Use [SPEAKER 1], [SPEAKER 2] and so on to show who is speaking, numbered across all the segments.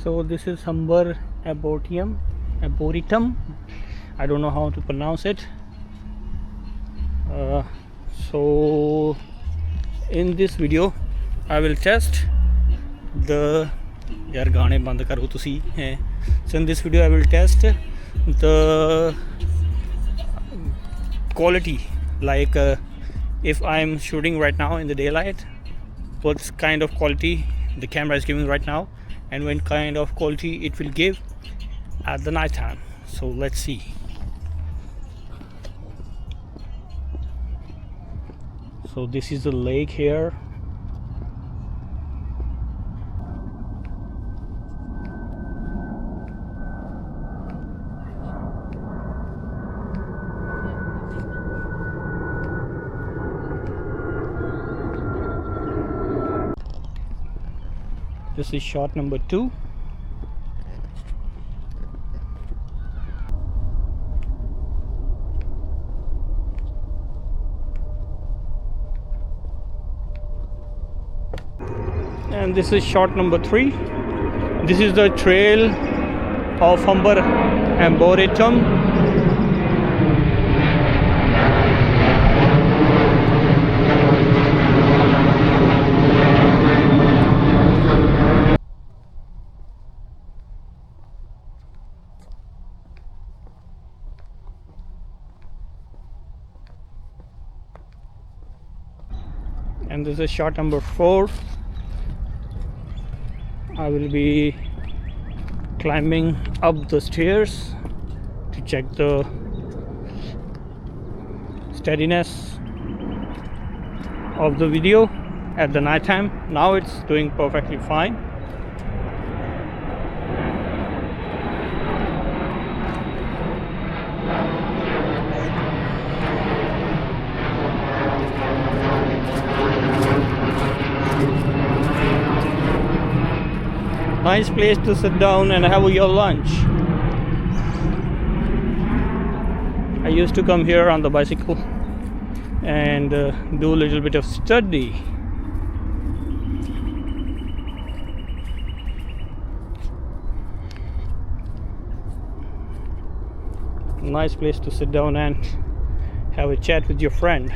[SPEAKER 1] So this is Humber Arboretum. I don't know how to pronounce it. So in this video I will test the so in this video I will test the quality, like if I'm shooting right now in the daylight, what kind of quality the camera is giving right now, and what kind of quality it will give at the night time. So let's see. So this is the lake here. This is shot number 2. And this is shot number 3. This is the trail of Humber Arboretum. And this is shot number 4. I will be climbing up the stairs to check the steadiness of the video at the night time. Now it's doing perfectly fine. Nice place to sit down and have your lunch. I used to come here on the bicycle and do a little bit of study. Nice place to sit down and have a chat with your friend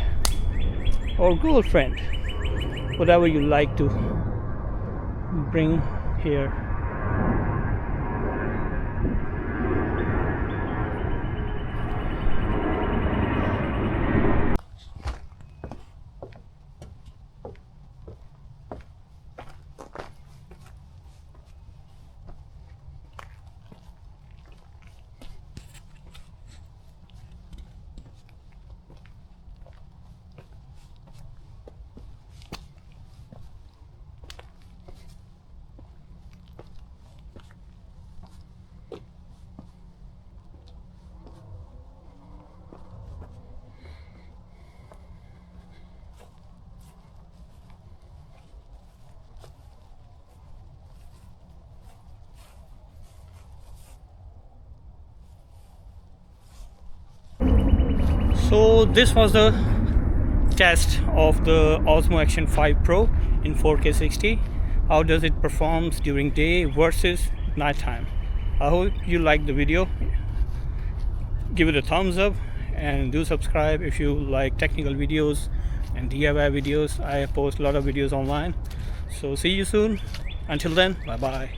[SPEAKER 1] or girlfriend, whatever you like to bring here. So this was the test of the Osmo Action 5 Pro in 4K 60. How does it performs during day versus nighttime? I hope you liked the video. Give it a thumbs up and do subscribe if you like technical videos and DIY videos. I post a lot of videos online. So see you soon. Until then, bye bye.